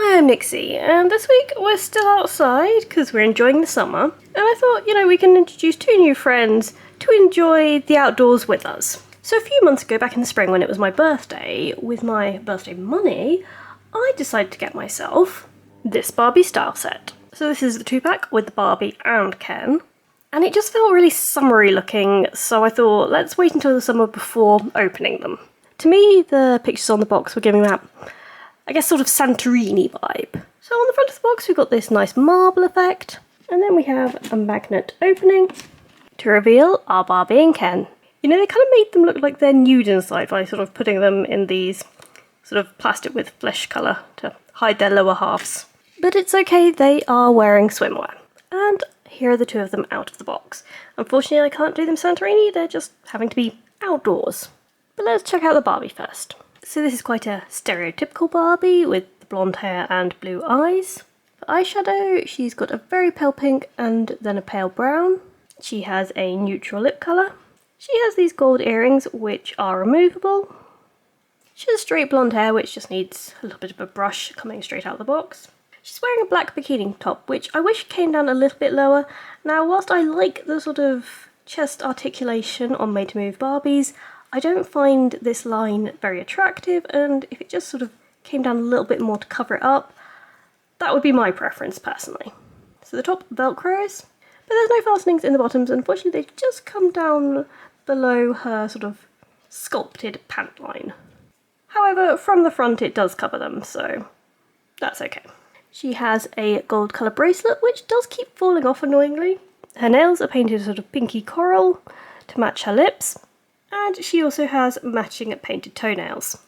Hi, I'm Nixie, and this week we're still outside because we're enjoying the summer, and I thought, we can introduce two new friends to enjoy the outdoors with us. So a few months ago, back in the spring when it was my birthday, with my birthday money, I decided to get myself this BarbieStyle set. So this is the 2-pack with the Barbie and Ken, and it just felt really summery looking, so I thought let's wait until the summer before opening them. To me, the pictures on the box were giving that, I guess, sort of Santorini vibe. So on the front of the box we've got this nice marble effect, and then we have a magnet opening to reveal our Barbie and Ken. They kind of made them look like they're nude inside by sort of putting them in these sort of plastic with flesh colour to hide their lower halves. But it's okay, they are wearing swimwear. And here are the two of them out of the box. Unfortunately I can't do them Santorini, they're just having to be outdoors. But let's check out the Barbie first. So this is quite a stereotypical Barbie with the blonde hair and blue eyes. For eyeshadow, she's got a very pale pink and then a pale brown. She has a neutral lip colour. She has these gold earrings which are removable. She has straight blonde hair which just needs a little bit of a brush coming straight out of the box. She's wearing a black bikini top which I wish came down a little bit lower. Now whilst I like the sort of chest articulation on Made to Move Barbies, I don't find this line very attractive, and if it just sort of came down a little bit more to cover it up, that would be my preference personally. So the top velcros, but there's no fastenings in the bottoms, unfortunately they just come down below her sort of sculpted pant line. However, from the front it does cover them, so that's okay. She has a gold colour bracelet which does keep falling off annoyingly. Her nails are painted sort of pinky coral to match her lips. And she also has matching painted toenails.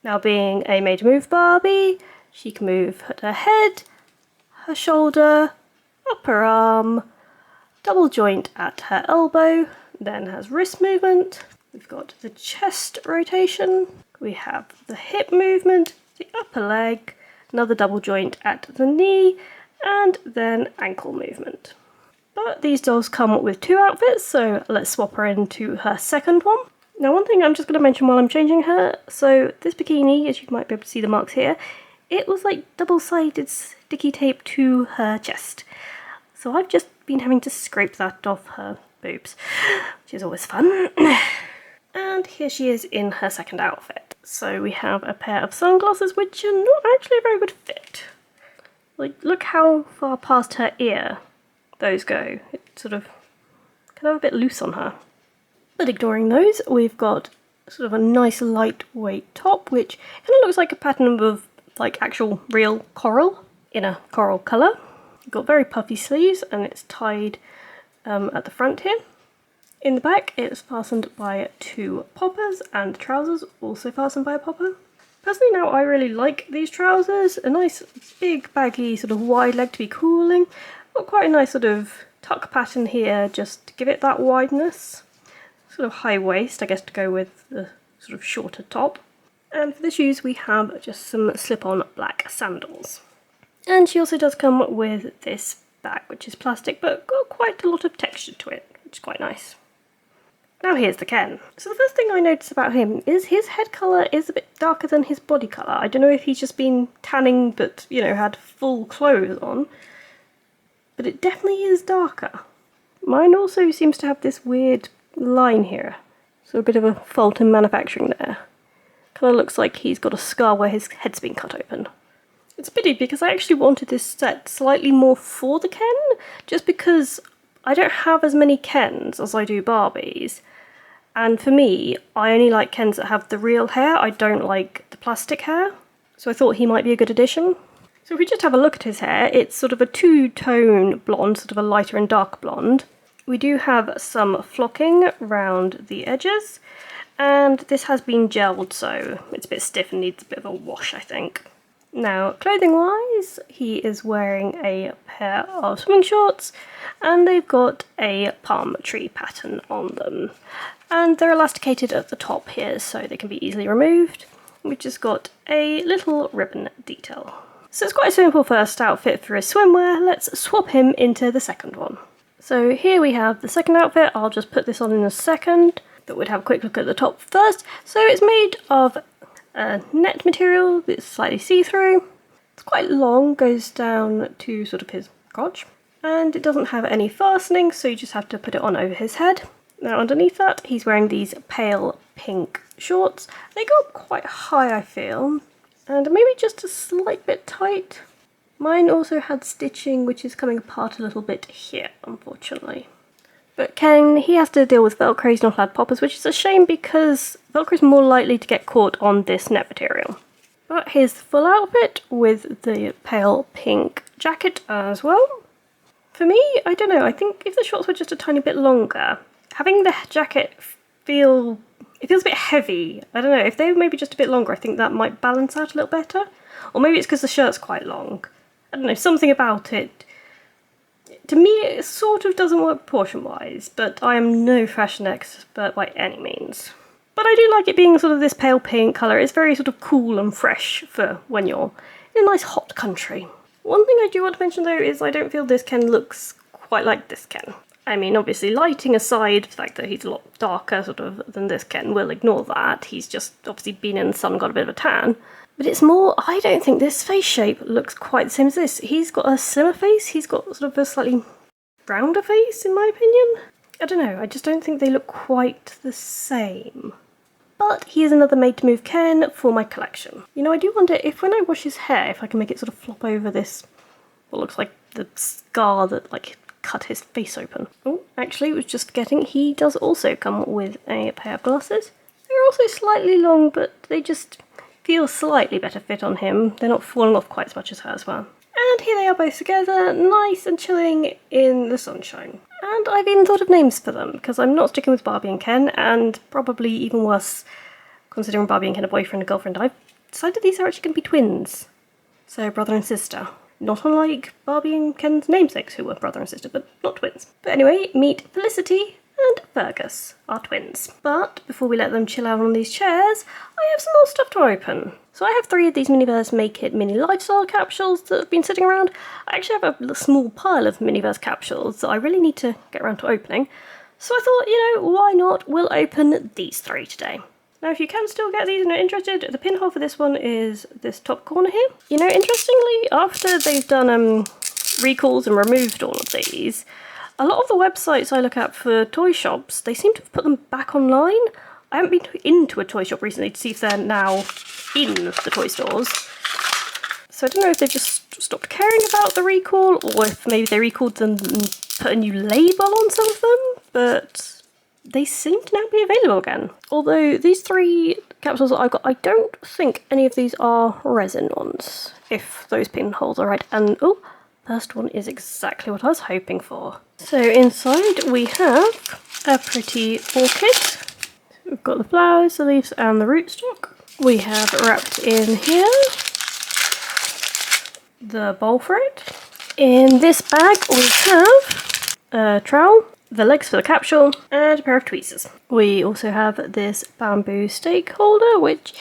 Now being a Made to Move Barbie, she can move her head, her shoulder, upper arm, double joint at her elbow, then has wrist movement. We've got the chest rotation, we have the hip movement, the upper leg, another double joint at the knee, and then ankle movement. But these dolls come with two outfits, so let's swap her into her second one. Now one thing I'm just going to mention while I'm changing her, so this bikini, as you might be able to see the marks here, it was like double-sided sticky tape to her chest. So I've just been having to scrape that off her boobs, which is always fun. And here she is in her second outfit. So we have a pair of sunglasses which are not actually a very good fit. Like, look how far past her ear those go. It's sort of kind of a bit loose on her. But ignoring those, we've got sort of a nice lightweight top, which kind of looks like a pattern of like actual real coral in a coral colour. We've got very puffy sleeves and it's tied at the front here. In the back, it's fastened by two poppers, and the trousers also fastened by a popper. Personally now, I really like these trousers. A nice big baggy sort of wide leg to be cooling. Got quite a nice sort of tuck pattern here just to give it that wideness. Sort of high waist, I guess, to go with the sort of shorter top. And for the shoes we have just some slip-on black sandals. And she also does come with this bag, which is plastic but got quite a lot of texture to it, which is quite nice. Now here's the Ken. So the first thing I noticed about him is his head colour is a bit darker than his body colour. I don't know if he's just been tanning but, had full clothes on. But it definitely is darker. Mine also seems to have this weird line here, so a bit of a fault in manufacturing there. Kind of looks like he's got a scar where his head's been cut open. It's a pity because I actually wanted this set slightly more for the Ken, just because I don't have as many Kens as I do Barbies, and for me, I only like Kens that have the real hair. I don't like the plastic hair, so I thought he might be a good addition. So if we just have a look at his hair, it's sort of a two-tone blonde, sort of a lighter and dark blonde. We do have some flocking around the edges, and this has been gelled, so it's a bit stiff and needs a bit of a wash, I think. Now, clothing-wise, he is wearing a pair of swimming shorts, and they've got a palm tree pattern on them. And they're elasticated at the top here, so they can be easily removed. We've just got a little ribbon detail. So it's quite a simple first outfit for his swimwear. Let's swap him into the second one. So here we have the second outfit. I'll just put this on in a second, but we'd have a quick look at the top first. So it's made of net material that's slightly see-through. It's quite long, goes down to sort of his crotch, and it doesn't have any fastening, so you just have to put it on over his head. Now underneath that, he's wearing these pale pink shorts. They go up quite high, I feel, and maybe just a slight bit tight. Mine also had stitching, which is coming apart a little bit here, unfortunately. But Ken, he has to deal with Velcro, he's not allowed poppers, which is a shame because Velcro is more likely to get caught on this net material. But his full outfit with the pale pink jacket as well. For me, I don't know, I think if the shorts were just a tiny bit longer, having the jacket feels a bit heavy. I don't know, if they were maybe just a bit longer, I think that might balance out a little better. Or maybe it's because the shirt's quite long. I don't know, something about it. To me, it sort of doesn't work proportion-wise, but I am no fashion expert by any means. But I do like it being sort of this pale pink colour. It's very sort of cool and fresh for when you're in a nice hot country. One thing I do want to mention though is I don't feel this Ken looks quite like this Ken. I mean, obviously, lighting aside, the fact that he's a lot darker sort of than this Ken, we'll ignore that. He's just obviously been in the sun, got a bit of a tan. But it's more, I don't think this face shape looks quite the same as this. He's got a slimmer face, he's got sort of a slightly rounder face, in my opinion. I don't know, I just don't think they look quite the same. But he is another made-to-move Ken for my collection. You know, I do wonder if when I wash his hair, if I can make it sort of flop over this, what looks like the scar that, like, cut his face open. Oh, actually, it was just getting, he does also come with a pair of glasses. They're also slightly long, but they just feel slightly better fit on him. They're not falling off quite as much as her as well. And here they are both together, nice and chilling in the sunshine. And I've even thought of names for them, because I'm not sticking with Barbie and Ken, and probably even worse, considering Barbie and Ken are boyfriend and girlfriend, I've decided these are actually going to be twins. So brother and sister. Not unlike Barbie and Ken's namesakes, who were brother and sister, but not twins. But anyway, meet Felicity and Fergus, our twins. But before we let them chill out on these chairs, I have some more stuff to open. So I have 3 of these Miniverse Make It Mini Lifestyle capsules that have been sitting around. I actually have a small pile of Miniverse capsules that I really need to get around to opening. So I thought, you know, why not? We'll open these 3 today. Now, if you can still get these and are interested, the pinhole for this one is this top corner here. You know, interestingly, after they've done recalls and removed all of these, a lot of the websites I look at for toy shops, they seem to have put them back online. I haven't been into a toy shop recently to see if they're now in the toy stores. So I don't know if they've just stopped caring about the recall, or if maybe they recalled them and put a new label on some of them, but they seem to now be available again. Although these 3 capsules that I've got, I don't think any of these are resin ones, if those pinholes are right. And oh, first one is exactly what I was hoping for. So inside we have a pretty orchid. We've got the flowers, the leaves and the rootstock. We have wrapped in here the bowl for it. In this bag we have a trowel, the legs for the capsule, and a pair of tweezers. We also have this bamboo stake holder, which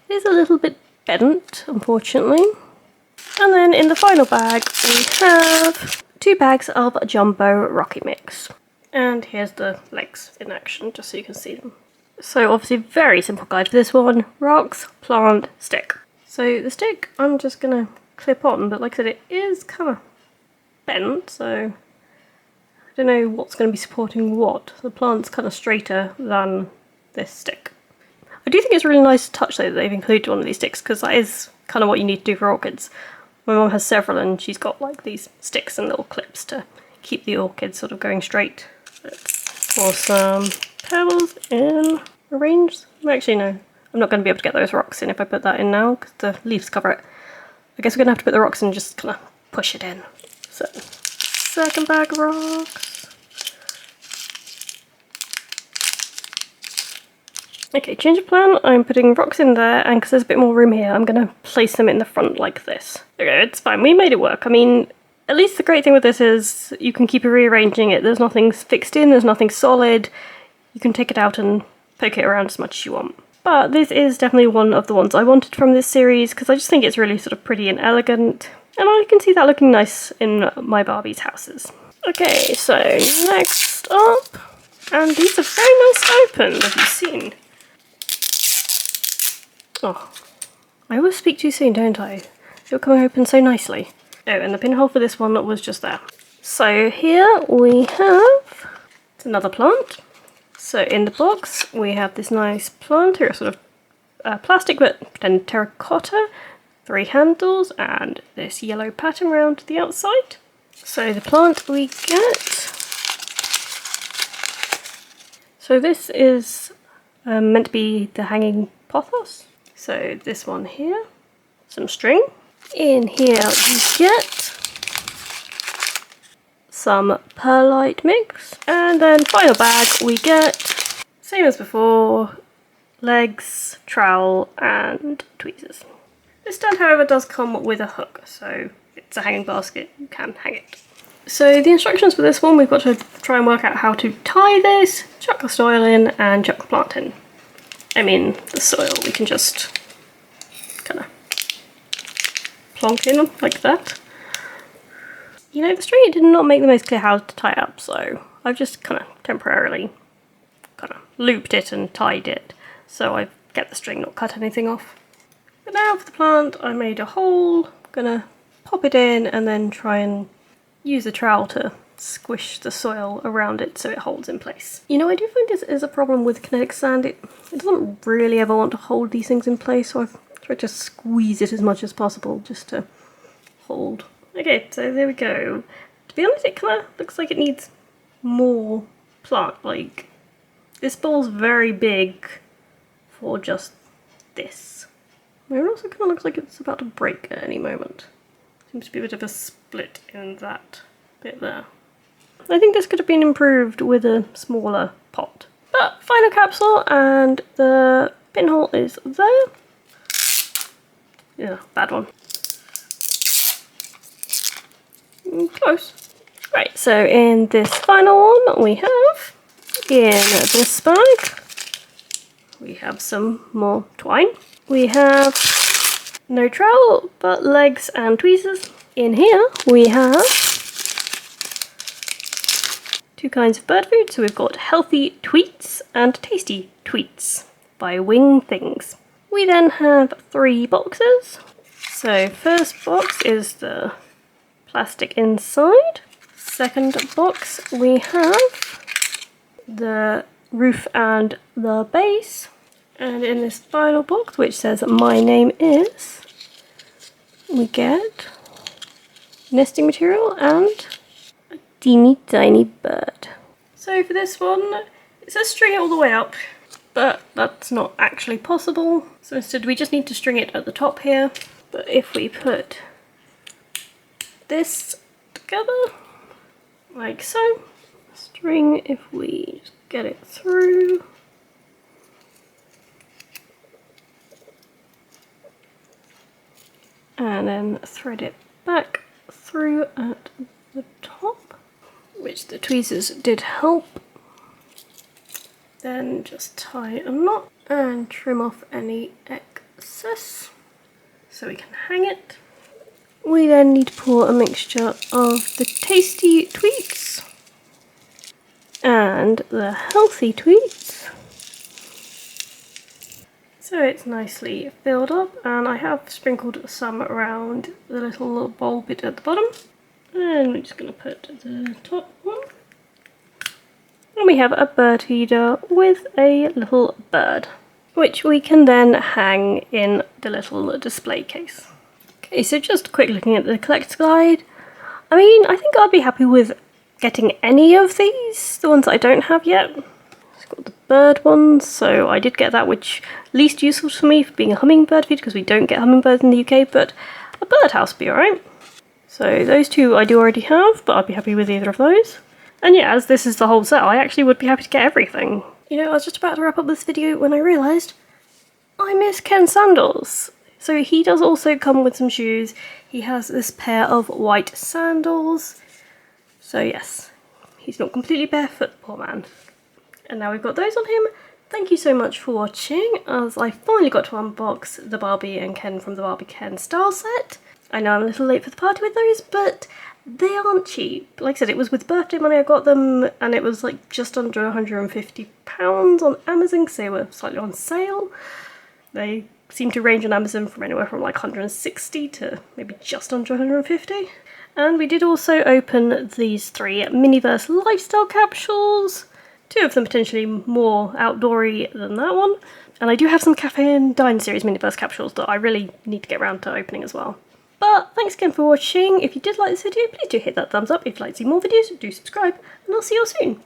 is a little bit bent, unfortunately. And then in the final bag we have 2 bags of jumbo Rocky Mix. And here's the legs in action, just so you can see them. So obviously very simple guide for this one. Rocks, plant, stick. So the stick I'm just going to clip on, but like I said, it is kind of bent, so I don't know what's going to be supporting what. The plant's kind of straighter than this stick. I do think it's a really nice touch though that they've included one of these sticks, because that is kind of what you need to do for orchids. My mum has several and she's got like these sticks and little clips to keep the orchids sort of going straight. Let's pour some pebbles in. Arrange? Actually no, I'm not going to be able to get those rocks in if I put that in now because the leaves cover it. I guess we're going to have to put the rocks in and just kind of push it in. So, second bag of rocks. Okay, change of plan. I'm putting rocks in there, and because there's a bit more room here, I'm going to place them in the front like this. Okay, it's fine. We made it work. I mean, at least the great thing with this is you can keep rearranging it. There's nothing fixed in, there's nothing solid. You can take it out and poke it around as much as you want. But this is definitely one of the ones I wanted from this series, because I just think it's really sort of pretty and elegant. And I can see that looking nice in my Barbie's houses. Okay, so next up, and these are very nice to open, have you seen? Oh, I always speak too soon, don't I? It'll come open so nicely. Oh, and the pinhole for this one was just there. So here we have, it's another plant. So in the box we have this nice plant here, sort of plastic but then terracotta, 3 handles and this yellow pattern around the outside. So the plant we get, so this is meant to be the hanging pothos. So this one here, some string. In here we get some perlite mix, and then final bag we get, same as before, legs, trowel and tweezers. This stand however does come with a hook, so it's a hanging basket, you can hang it. So the instructions for this one, we've got to try and work out how to tie this, chuck the soil in and chuck the plant in. I mean the soil, we can just kind of plonk in like that. You know, the string did not make the most clear how to tie it up, so I've just kind of temporarily kind of looped it and tied it, so I get the string not cut anything off. But now for the plant, I made a hole, gonna pop it in and then try and use the trowel to squish the soil around it so it holds in place. You know, I do find this is a problem with kinetic sand. It doesn't really ever want to hold these things in place, so I've tried to squeeze it as much as possible just to hold. Okay, so there we go. To be honest, it kind of looks like it needs more plant. Like, this ball's very big for just this. It also kind of looks like it's about to break at any moment. Seems to be a bit of a split in that bit there. I think this could have been improved with a smaller pot. But final capsule, and the pinhole is there. Yeah, bad one. Close. Right, so in this final one we have, in this bag, we have some more twine. We have no trowel, but legs and tweezers. In here we have 2 kinds of bird food. So we've got healthy tweets and tasty tweets by Wing Things. We then have 3 boxes. So first box is the plastic inside. Second box we have the roof and the base. And in this final box, which says my name is, we get nesting material and a teeny tiny bird. So for this one, it says string it all the way up, but that's not actually possible. So instead we just need to string it at the top here. But if we put this together, like so, string, if we get it through, and then thread it back through at the top, which the tweezers did help. Then just tie a knot and trim off any excess so we can hang it. We then need to pour a mixture of the tasty tweets and the healthy tweets, so it's nicely filled up, and I have sprinkled some around the little bowl bit at the bottom, and we're just going to put the top one, and we have a bird feeder with a little bird, which we can then hang in the little display case. Okay, so just quick looking at the collector's guide. I mean, I think I'd be happy with getting any of these, the ones that I don't have yet. It's got the bird ones, so I did get that, which least useful for me for being a hummingbird feed, because we don't get hummingbirds in the UK, but a birdhouse would be alright. So those 2 I do already have, but I'd be happy with either of those. And yeah, as this is the whole set, I actually would be happy to get everything. You know, I was just about to wrap up this video when I realised I miss Ken's sandals. So he does also come with some shoes. He has this pair of white sandals. So yes, he's not completely barefoot, poor man. And now we've got those on him. Thank you so much for watching, as I finally got to unbox the Barbie and Ken from the Barbie Ken style set. I know I'm a little late for the party with those, but they aren't cheap. Like I said, it was with birthday money I got them, and it was like just under £150 on Amazon because they were slightly on sale. They seem to range on Amazon from anywhere from like 160 to maybe just under 150. And we did also open these 3 Miniverse Lifestyle capsules. 2 of them potentially more outdoory than that one. And I do have some Cafe and Dine series Miniverse capsules that I really need to get around to opening as well. But thanks again for watching. If you did like this video, please do hit that thumbs up. If you'd like to see more videos, do subscribe. And I'll see you all soon.